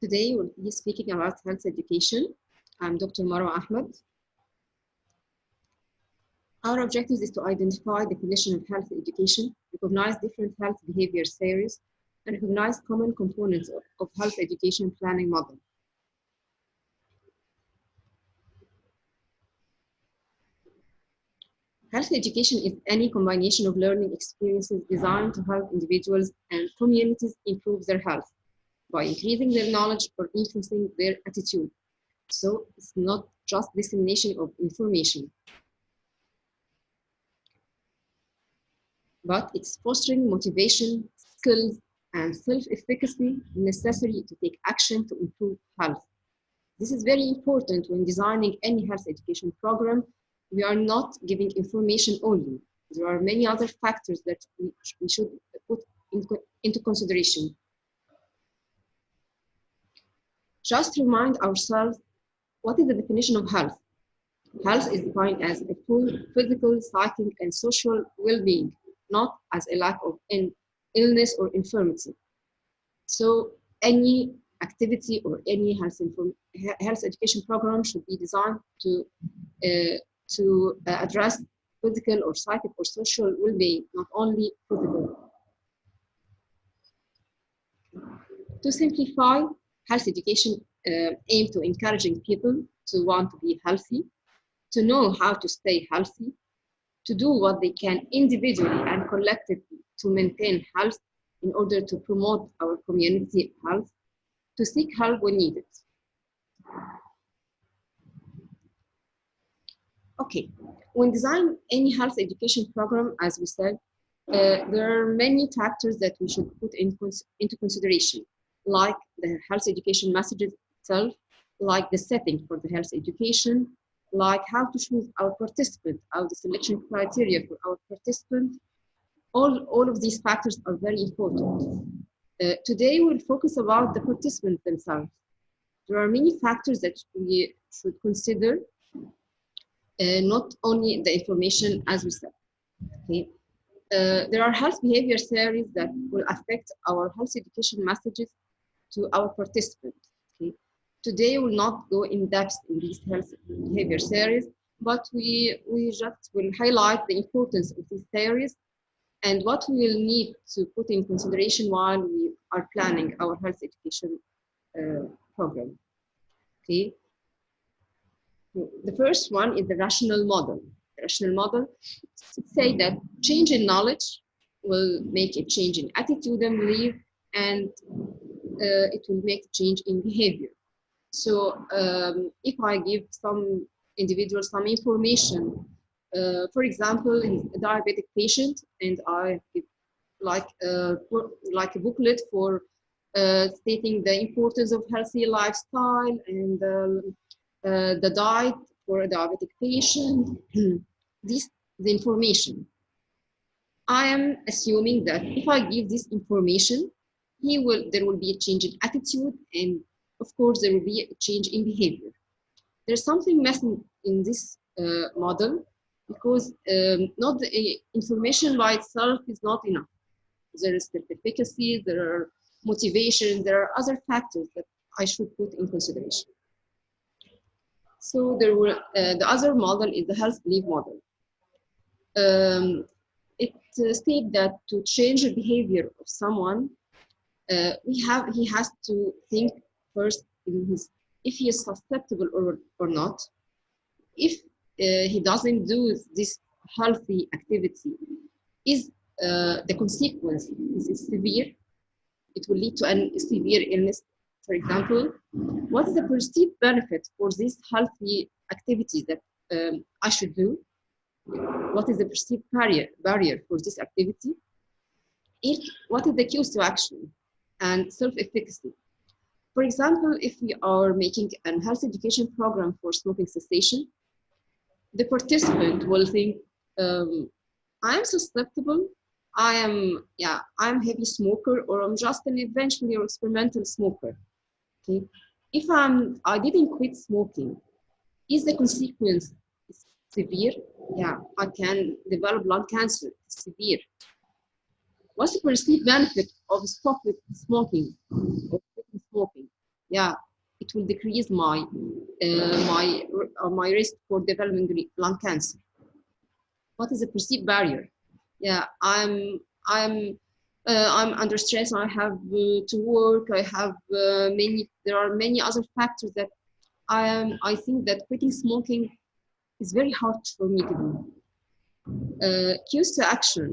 Today we'll be speaking about health education. I'm Dr. Marwa Ahmed. Our objective is to identify the definition of health education, recognize different health behavior theories, and recognize common components of health education planning model. Health education is any combination of learning experiences designed to help individuals and communities improve their health by increasing their knowledge or influencing their attitude. So it's not just dissemination of information, but it's fostering motivation, skills, and self-efficacy necessary to take action to improve health. This is very important when designing any health education program. We are not giving information only. There are many other factors that we should put into consideration. Just remind ourselves, what is the definition of health? Health is defined as a full physical, psychic, and social well-being, not as a lack of illness or infirmity. So any activity or any health education program should be designed to address physical or psychic or social well-being, not only physical. To simplify, health education aims to encouraging people to want to be healthy, to know how to stay healthy, to do what they can individually and collectively to maintain health in order to promote our community health, to seek help when needed. Okay, when designing any health education program, as we said, there are many factors that we should put into consideration, like the health education messages itself, like the setting for the health education, like how to choose our participant, our selection criteria for our participant. All of these factors are very important. Today we'll focus about the participants themselves. There are many factors that we should consider, not only the information as we said. Okay. There are health behavior theories that will affect our health education messages to our participants. Okay. Today we will not go in depth in these health behavior theories, but we just will highlight the importance of these theories and what we will need to put in consideration while we are planning our health education program. Okay. The first one is the rational model. The rational model says that change in knowledge will make a change in attitude and belief, and it will make a change in behavior. So if I give some individuals some information, for example, in a diabetic patient, and I give like a booklet for stating the importance of healthy lifestyle and the diet for a diabetic patient, the information. I am assuming that if I give this information, there will be a change in attitude, and of course there will be a change in behavior. There's something missing in this model, because not the information by itself is not enough. There is self-efficacy, there are motivation, there are other factors that I should put in consideration. So the other model is the health belief model. It states that to change the behavior of someone, he has to think first if he is susceptible or not. If he doesn't do this healthy activity, is the consequence is severe? It will lead to a severe illness, for example. What is the perceived benefit for this healthy activity that I should do? What is the perceived barrier for this activity? What is the cues to action and self-efficacy? For example, if we are making a health education program for smoking cessation, the participant will think, I'm susceptible, I'm heavy smoker, or I'm just an eventually or experimental smoker. Okay, if I didn't quit smoking, is the consequence severe? Yeah, I can develop lung cancer. It's severe. What's the perceived benefit of stopping smoking or quitting smoking? Yeah, it will decrease my risk for developing lung cancer. What is a perceived barrier? Yeah, I'm under stress. I have to work. I have there are many other factors that I think that quitting smoking is very hard for me to do. Cues to action,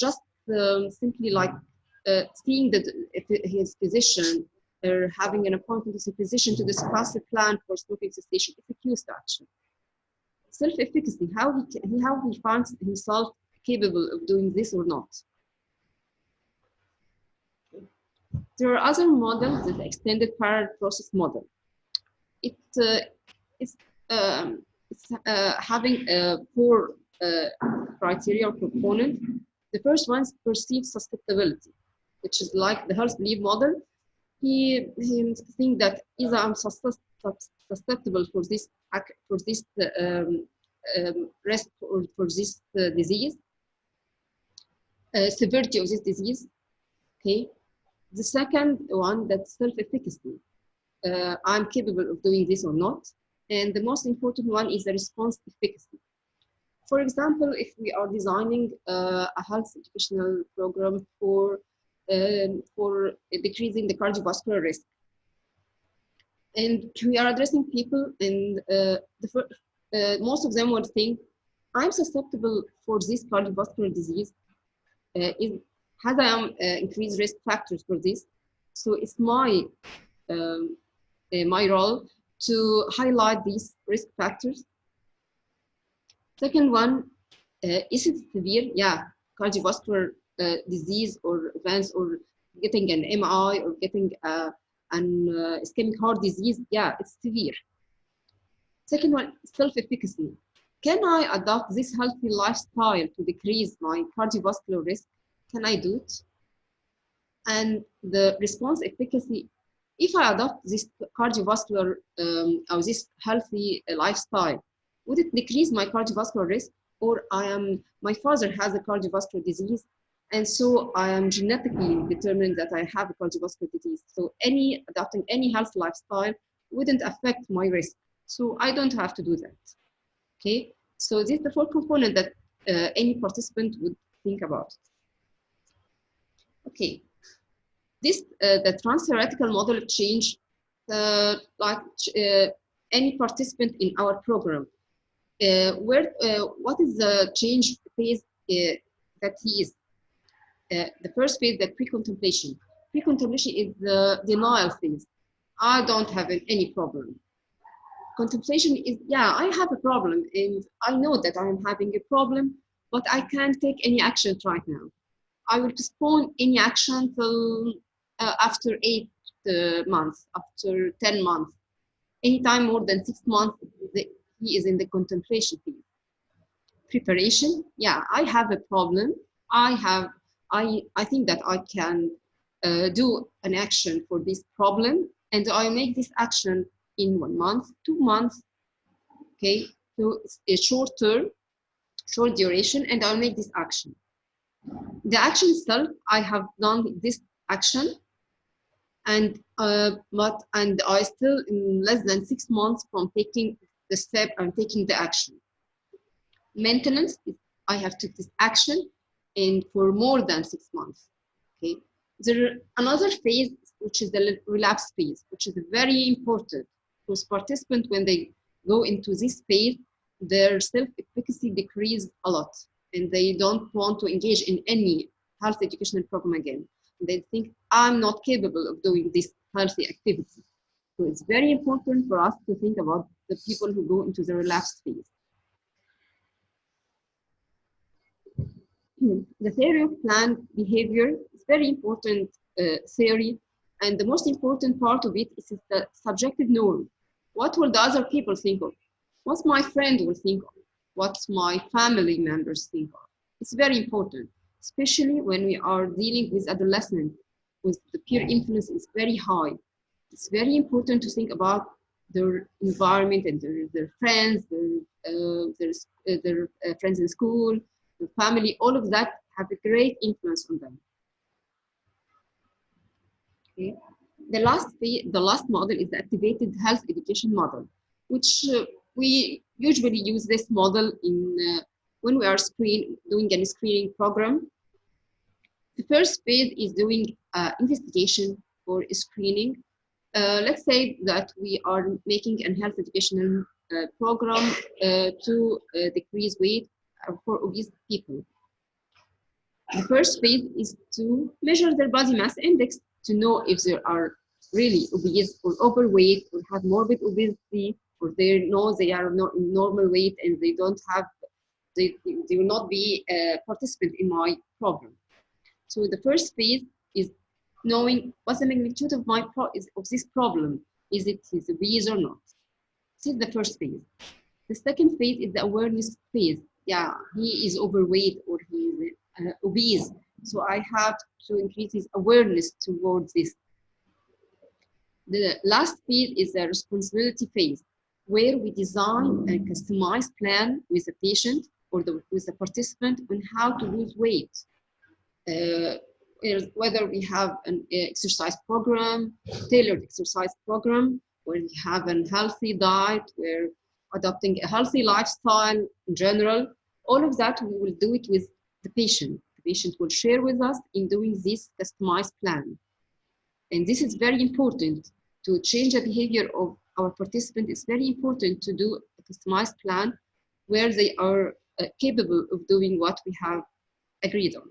just simply like seeing that his physician or having an appointment with a physician to discuss a plan for smoking cessation is a cue to action. Self-efficacy, how he finds himself capable of doing this or not. There are other models, the extended parallel process model. It's having four criteria or component. The first one is perceived susceptibility, which is like the Health Belief model. He thinks that either I'm susceptible for this risk or for this disease, severity of this disease. Okay. The second one, that's self-efficacy. I'm capable of doing this or not. And the most important one is the response efficacy. For example, if we are designing a health educational program for decreasing the cardiovascular risk, and we are addressing people, and most of them would think, I'm susceptible for this cardiovascular disease. Has I am increased risk factors for this, so it's my role to highlight these risk factors. Second one, is it severe? Yeah, cardiovascular disease or events, or getting an MI or getting an ischemic heart disease. Yeah, it's severe. Second one, self-efficacy. Can I adopt this healthy lifestyle to decrease my cardiovascular risk? Can I do it? And the response efficacy, if I adopt this cardiovascular or this healthy lifestyle, would it decrease my cardiovascular risk? Or my father has a cardiovascular disease, and so I am genetically determined that I have a cardiovascular disease. So adopting any health lifestyle wouldn't affect my risk. So I don't have to do that. Okay, so this is the fourth component that any participant would think about. Okay, this the trans-theoretical model of change, any participant in our program, what is the change phase that he is? The first phase, the pre-contemplation. Pre-contemplation is the denial phase. I don't have any problem. Contemplation is, yeah, I have a problem, and I know that I am having a problem, but I can't take any action right now. I will postpone any action till after 8 months, after 10 months. Anytime more than 6 months, he is in the contemplation phase. Preparation, yeah, I have a problem. I think that I can do an action for this problem, and I make this action in 1 month, 2 months. Okay, so it's a short term, short duration, and I'll make this action. The action itself, I have done this action, and I still in less than 6 months from taking the step and taking the action. Maintenance, I have took this action and for more than 6 months. Okay, there another phase, which is the relapse phase, which is very important because participants, when they go into this phase, their self-efficacy decreases a lot, and they don't want to engage in any health educational program again. They think, I'm not capable of doing this healthy activity. So it's very important for us to think about the people who go into the relapse phase. The theory of planned behavior is very important theory, and the most important part of it is the subjective norm. What will the other people think of? What my friend will think of? What my family members think of? It's very important, especially when we are dealing with adolescents, with the peer influence is very high. It's very important to think about their environment and their friends, their friends in school, the family, all of that have a great influence on them. Okay. The last model is the activated health education model, which we usually use this model in when we are doing a screening program. The first phase is doing investigation for screening. Let's say that we are making a health educational program to decrease weight for obese people. The first phase is to measure their body mass index to know if they are really obese or overweight or have morbid obesity, or they know they are not in normal weight and they don't have, they will not be a participant in my program. So the first phase is knowing what's the magnitude of of this problem. Is it obese or not? This is the first phase. The second phase is the awareness phase. Yeah, he is overweight or he is obese. So I have to increase his awareness towards this. The last phase is the responsibility phase, where we design a customized plan with the patient or with the participant on how to lose weight. Whether we have an exercise program, tailored exercise program, where we have a healthy diet, where adopting a healthy lifestyle in general, all of that we will do it with the patient. The patient will share with us in doing this customized plan. And this is very important to change the behavior of our participant. It's very important to do a customized plan where they are capable of doing what we have agreed on.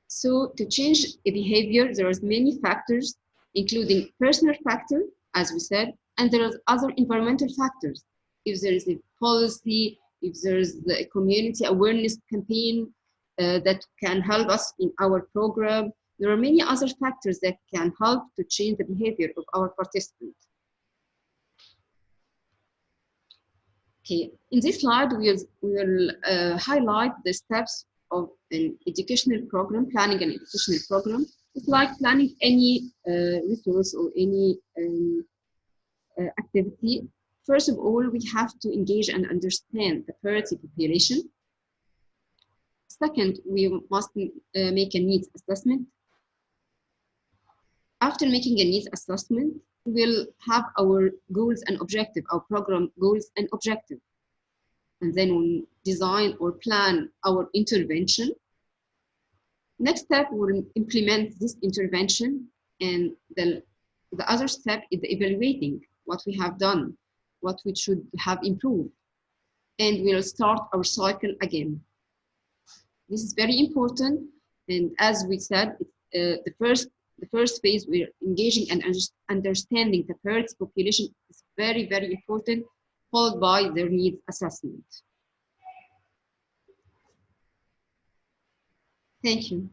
So to change a behavior, there are many factors, including personal factor, as we said, and there are other environmental factors. If there is a policy, if there is a community awareness campaign that can help us in our program, there are many other factors that can help to change the behavior of our participants. Okay, in this slide, we will highlight the steps of an educational program, planning an educational program. It's like planning any resource or any activity. First of all, we have to engage and understand the priority population. Second, we must make a needs assessment. After making a needs assessment, we'll have our goals and objective, our program goals and objective. And then we'll design or plan our intervention. Next step, we'll implement this intervention. And the other step is the evaluating what we have done, what we should have improved. And we'll start our cycle again. This is very important. And as we said, the first phase, we're engaging and understanding the priority population is very, very important, followed by their needs assessment. Thank you.